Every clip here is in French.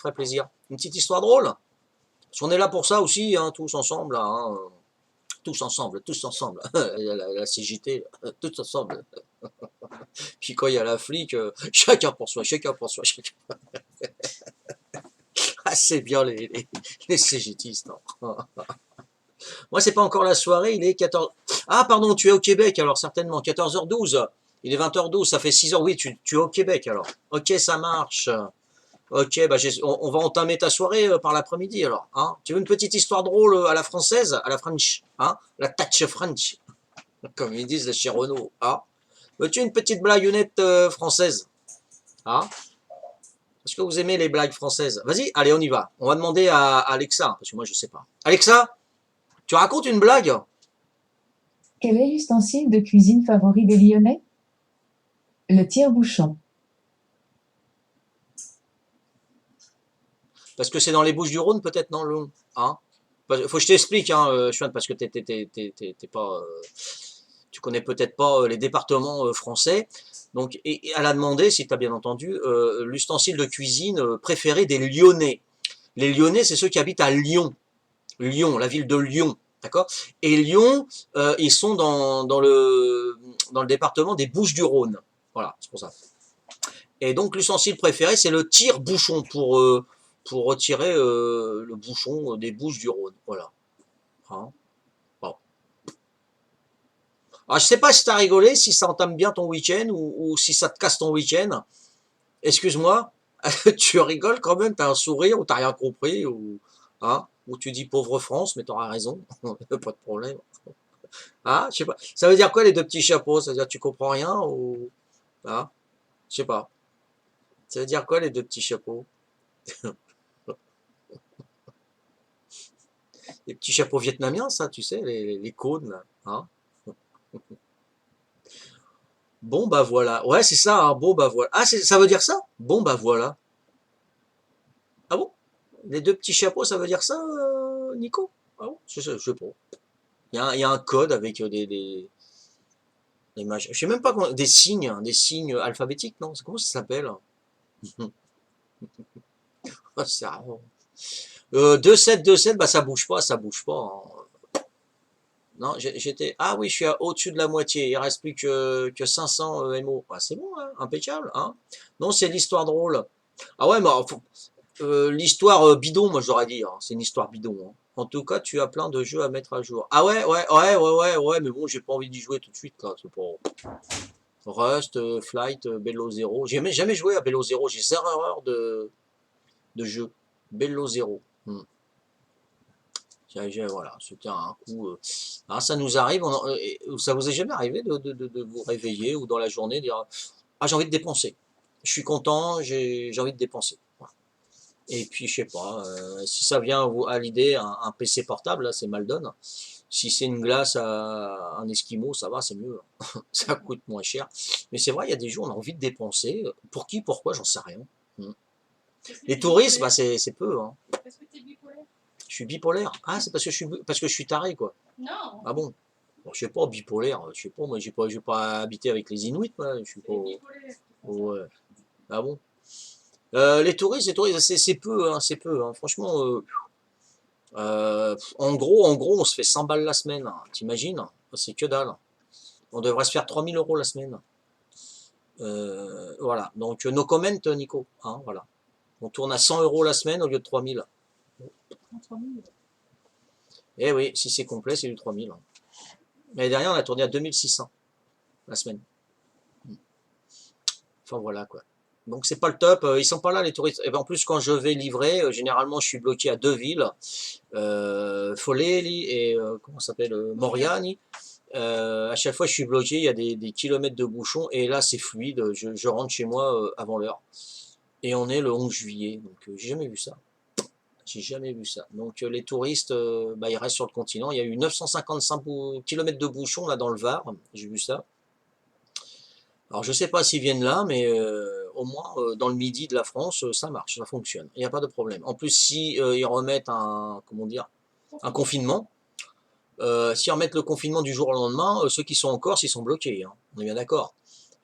ferait plaisir. Une petite histoire drôle. Parce qu'on est là pour ça aussi, hein, tous ensemble, là, hein. Tous ensemble, tous ensemble. La CGT, tous ensemble. Puis quand il y a la flic, chacun pour soi, chacun pour soi, chacun. Ah, c'est bien les CGTistes. Hein. Moi, c'est pas encore la soirée, il est 14... Ah, pardon, tu es au Québec, alors certainement, 14h12. Il est 20h12, ça fait 6 heures. Oui, tu es au Québec, alors. Ok, ça marche. Ok, bah on va entamer ta soirée par l'après-midi, alors. Hein. Tu veux une petite histoire drôle à la française, à la French, hein, la touch French, comme ils disent chez Renault. Hein. Veux-tu une petite blaguennette française, hein? Est-ce que vous aimez les blagues françaises? Vas-y, allez, on y va. On va demander à Alexa, parce que moi, je sais pas. Alexa, tu racontes une blague? Quel est l'ustensile de cuisine favori des Lyonnais? Le tire-bouchon. Parce que c'est dans les Bouches-du-Rhône, peut-être, non, le... Hein? Faut que je t'explique, hein, Chouane, parce que t'es pas... tu connais peut-être pas les départements français. Donc, et elle a demandé, si tu as bien entendu, l'ustensile de cuisine préféré des Lyonnais. Les Lyonnais, c'est ceux qui habitent à Lyon. Lyon, la ville de Lyon. D'accord? Et Lyon, ils sont dans le département des Bouches-du-Rhône. Voilà, c'est pour ça. Et donc, l'ustensile préféré, c'est le tire-bouchon pour retirer le bouchon des Bouches-du-Rhône. Voilà. Hein, bon. Alors, je sais pas si t'as rigolé, si ça entame bien ton week-end ou si ça te casse ton week-end. Excuse-moi, tu rigoles quand même, t'as un sourire ou t'as rien compris ou tu dis pauvre France, mais t'auras raison, pas de problème. Ah, je sais pas. Ça veut dire quoi les deux petits chapeaux? Ça veut dire que tu comprends rien ou je sais pas. Ça veut dire quoi les deux petits chapeaux? Les petits chapeaux vietnamiens, ça, tu sais, les cônes, là, hein? Bon, bah voilà. Ouais, c'est ça, hein, bon, bah voilà. Ah, ça veut dire ça? Bon, bah voilà. Ah bon? Les deux petits chapeaux, ça veut dire ça, Nico? Ah bon? Je sais pas. Il y a un code avec des machins. Je sais même pas comment, des signes alphabétiques, non? Comment ça s'appelle? Ah, c'est rare. 2-7, bah ça bouge pas, ça bouge pas. Hein. Non, j'étais. Ah oui, je suis au-dessus de la moitié. Il reste plus que 500 MO. Ah, c'est bon, hein, impeccable, hein. Non, c'est l'histoire drôle. Ah ouais, mais l'histoire bidon, moi j'aurais dit. Hein. C'est une histoire bidon. Hein. En tout cas, tu as plein de jeux à mettre à jour. Ah ouais, mais bon, j'ai pas envie d'y jouer tout de suite, là. C'est pas... Rust, Flight, Bello Zero. J'ai jamais joué à Bello Zero. J'ai zéro erreur de jeu. Bello Zero. Voilà, c'était un coup. Ah, ça nous arrive, ça vous est jamais arrivé de vous réveiller ou dans la journée dire ah j'ai envie de dépenser. Je suis content, j'ai envie de dépenser. Voilà. Et puis je sais pas, si ça vient à l'idée un PC portable, là c'est mal donne. Si c'est une glace à un esquimau, ça va, c'est mieux. Ça coûte moins cher. Mais c'est vrai, il y a des jours on a envie de dépenser. Pour qui, pourquoi, j'en sais rien. Les touristes, bah c'est peu. Hein. Parce que t'es bipolaire. Je suis bipolaire. Ah, c'est parce que je suis taré, quoi. Non. Ah bon? Bon, je sais pas, bipolaire, je sais pas, moi j'ai pas habité avec les Inuits, moi, je suis pas. Bipolaire. Ouais. Ah bon? Les touristes, c'est peu, hein, c'est peu, hein. Franchement, en gros, on se fait 100 balles la semaine, hein. T'imagines? C'est que dalle. On devrait se faire 3 000 € la semaine. Voilà. Donc, no comment, Nico. Hein, voilà. On tourne à 100 € la semaine au lieu de 3000. Eh oui, si c'est complet, c'est du 3000. Mais derrière, on a tourné à 2600 la semaine. Enfin voilà quoi. Donc c'est pas le top, ils sont pas là les touristes. Et ben, en plus quand je vais livrer, généralement je suis bloqué à deux villes, Foleli et comment ça s'appelle Moriani. À chaque fois je suis bloqué, il y a des kilomètres de bouchons et là c'est fluide, je rentre chez moi avant l'heure. Et on est le 11 juillet, donc j'ai jamais vu ça. J'ai jamais vu ça. Donc les touristes, bah, ils restent sur le continent. Il y a eu 955 kilomètres de bouchons là dans le Var, j'ai vu ça. Alors je sais pas s'ils viennent là, mais au moins dans le midi de la France, ça marche, ça fonctionne. Il n'y a pas de problème. En plus, si ils remettent comment dire, un confinement, si ils remettent le confinement du jour au lendemain, ceux qui sont en Corse, ils sont bloqués. Hein. On est bien d'accord.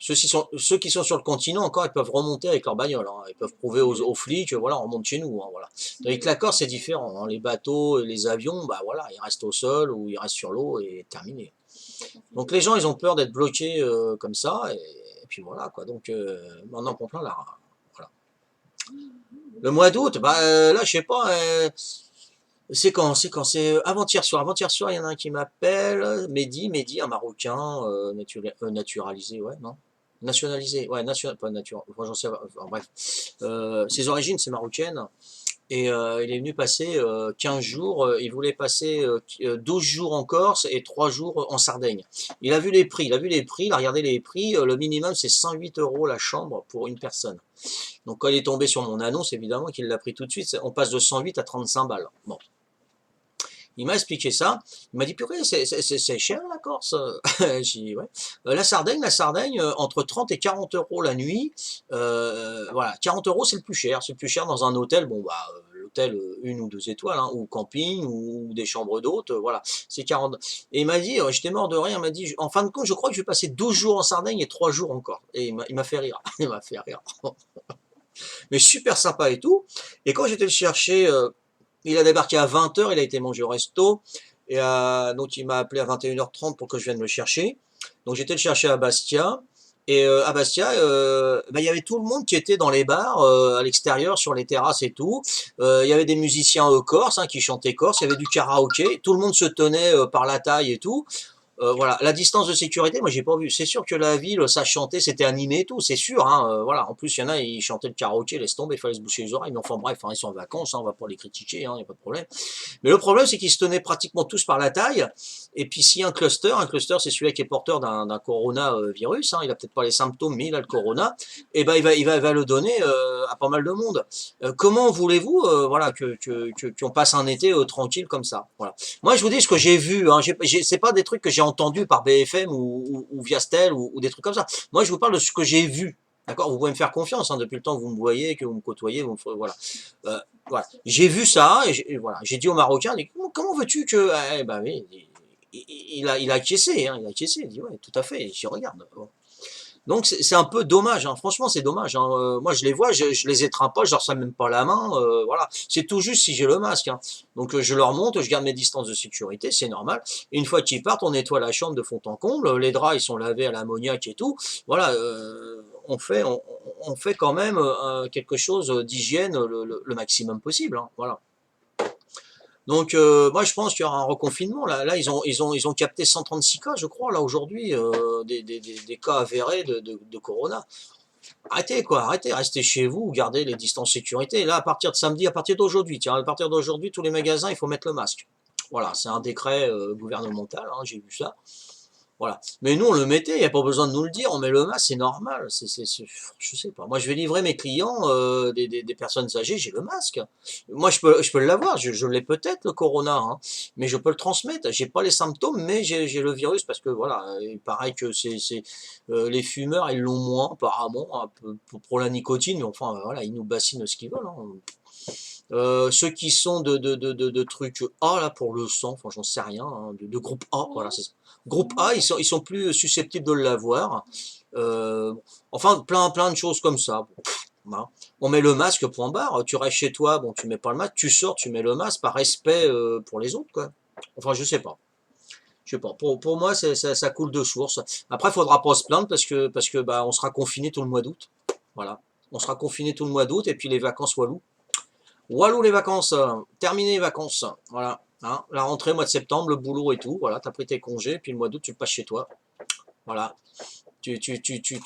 Ceux qui sont sur le continent, encore, ils peuvent remonter avec leur bagnole. Hein. Ils peuvent prouver aux flics, voilà, on remonte chez nous. Hein, voilà. Avec la Corse, c'est différent. Hein. Les bateaux, les avions, bah voilà, ils restent au sol ou ils restent sur l'eau et terminé. Donc les gens, ils ont peur d'être bloqués comme ça. Et puis voilà, quoi. Donc maintenant qu'on plein là. Voilà. Le mois d'août, bah là, je sais pas. C'est avant-hier soir. Avant-hier soir, il y en a un qui m'appelle, Mehdi, un Marocain naturalisé, ouais, non? Nationalisé, ouais, pas nature, enfin, j'en sais, enfin, bref. Ses origines, c'est marocaine. Et il est venu passer 15 jours, il voulait passer 12 jours en Corse et 3 jours en Sardaigne. Il a vu les prix, il a regardé les prix, le minimum c'est 108 euros la chambre pour une personne. Donc quand il est tombé sur mon annonce, évidemment qu'il l'a pris tout de suite, on passe de 108 à 35 balles. Bon, il m'a expliqué ça. Il m'a dit, purée, c'est cher la Corse. J'ai dit, ouais. La Sardaigne, entre 30 et 40 euros la nuit. Voilà, 40 euros, c'est le plus cher. C'est le plus cher dans un hôtel. Bon, bah, l'hôtel, une ou deux étoiles, hein, ou camping, ou des chambres d'hôtes. Voilà, c'est 40. Et il m'a dit, j'étais mort de rire. Il m'a dit, en fin de compte, je crois que je vais passer 12 jours en Sardaigne et 3 jours encore. Et il m'a fait rire. Il m'a fait rire. Mais super sympa et tout. Et quand j'étais le chercher, il a débarqué à 20 h, il a été mangé au resto. Et donc il m'a appelé à 21 h 30 pour que je vienne le chercher. Donc j'étais le chercher à Bastia. Et à Bastia, bah, il y avait tout le monde qui était dans les bars, à l'extérieur, sur les terrasses et tout. Il y avait des musiciens corses hein, qui chantaient corse, il y avait du karaoké, tout le monde se tenait par la taille et tout. Voilà, la distance de sécurité, moi j'ai pas vu. C'est sûr que la ville, ça chantait, c'était animé et tout, c'est sûr. Hein, voilà, en plus il y en a, ils chantaient le karaoké, laisse tomber, il fallait se boucher les oreilles. Mais enfin bref, hein, ils sont en vacances, hein, on va pas les critiquer, hein, y a pas de problème. Mais le problème, c'est qu'ils se tenaient pratiquement tous par la taille. Et puis s'il y a un cluster, c'est celui qui est porteur d'un coronavirus. Hein, il a peut-être pas les symptômes, mais il a le corona. Et ben il va le donner à pas mal de monde. Comment voulez-vous, voilà, qu'on passe un été tranquille comme ça. Voilà. Moi, je vous dis ce que j'ai vu. Hein, c'est pas des trucs que j'ai entendus par BFM ou Viastel ou des trucs comme ça. Moi, je vous parle de ce que j'ai vu. D'accord, vous pouvez me faire confiance hein, depuis le temps que vous me voyez, que vous me côtoyez, voilà. Euh, voilà. J'ai vu ça et voilà. J'ai dit au Marocain, comment veux-tu que eh ben oui, il a acquiescé, hein, il a acquiescé. Il dit ouais, tout à fait. J'y regarde. Bon. Donc c'est un peu dommage, hein. Franchement c'est dommage. Hein. Moi je les vois, je les étreins pas, je leur serre même pas la main. Voilà, c'est tout juste si j'ai le masque. Hein. Donc je leur monte, je garde mes distances de sécurité, c'est normal. Et une fois qu'ils partent, on nettoie la chambre de fond en comble, les draps ils sont lavés à l'ammoniac et tout. Voilà, on fait quand même quelque chose d'hygiène le maximum possible. Hein. Voilà. Donc moi je pense qu'il y aura un reconfinement. Là ils ont capté 136 cas, je crois, là aujourd'hui, des cas avérés de corona. Arrêtez quoi, arrêtez, restez chez vous, gardez les distances sécurité. Là à partir de samedi, à partir d'aujourd'hui, tiens, à partir d'aujourd'hui, tous les magasins, il faut mettre le masque. Voilà, c'est un décret gouvernemental, hein, j'ai vu ça. Voilà. Mais nous, on le mettait, il n'y a pas besoin de nous le dire, on met le masque, c'est normal. Je sais pas. Moi, je vais livrer mes clients, des personnes âgées, j'ai le masque. Moi, je peux l'avoir, je l'ai peut-être, le corona, hein, mais je peux le transmettre. J'ai pas les symptômes, mais j'ai le virus parce que voilà, il paraît que les fumeurs, ils l'ont moins, apparemment, un peu, pour la nicotine, mais enfin, voilà, ils nous bassinent ce qu'ils veulent. Hein. Ceux qui sont de trucs A là pour le sang, enfin j'en sais rien, hein, de groupe A, voilà c'est ça. Groupe A, ils sont plus susceptibles de l'avoir. Euh, enfin plein de choses comme ça. Bon, voilà. On met le masque point barre. Tu restes chez toi, bon tu mets pas le masque, tu sors, tu mets le masque par respect pour les autres quoi. Enfin je sais pas. Je sais pas. Pour moi ça coule de source. Après il faudra pas se plaindre parce que bah on sera confiné tout le mois d'août. Voilà. On sera confiné tout le mois d'août et puis les vacances Walou. Walou les vacances, terminé les vacances, voilà. Hein, la rentrée, mois de septembre, le boulot et tout, voilà, t'as pris tes congés, puis le mois d'août, tu le passes chez toi, voilà. Tu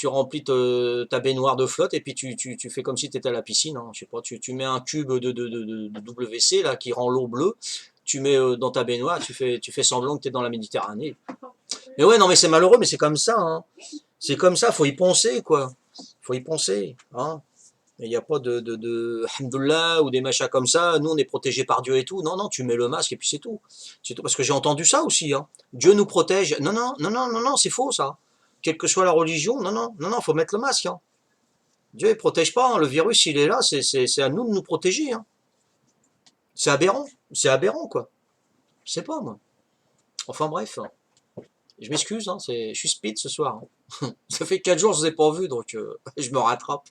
remplis ta baignoire de flotte et puis tu fais comme si tu étais à la piscine, hein, je sais pas, tu mets un cube de WC là qui rend l'eau bleue, tu mets dans ta baignoire, tu fais semblant que tu es dans la Méditerranée. Mais ouais, non, mais c'est malheureux, mais c'est comme ça, hein. C'est comme ça, faut y penser, quoi. Faut y penser, hein. Il n'y a pas de Alhamdoulilah ou des machins comme ça. Nous, on est protégés par Dieu et tout. Non, non, tu mets le masque et puis c'est tout. C'est tout. Parce que j'ai entendu ça aussi. Hein. Dieu nous protège. Non, non, non, non, non, non, c'est faux ça. Quelle que soit la religion, non, non, non, non, faut mettre le masque. Hein. Dieu ne protège pas. Hein. Le virus, il est là. C'est à nous de nous protéger. Hein. C'est aberrant. C'est aberrant, quoi. Je sais pas, moi. Enfin bref. Je m'excuse. Hein, je suis speed ce soir. Hein. Ça fait 4 jours que je vous ai pas vu, donc je me rattrape.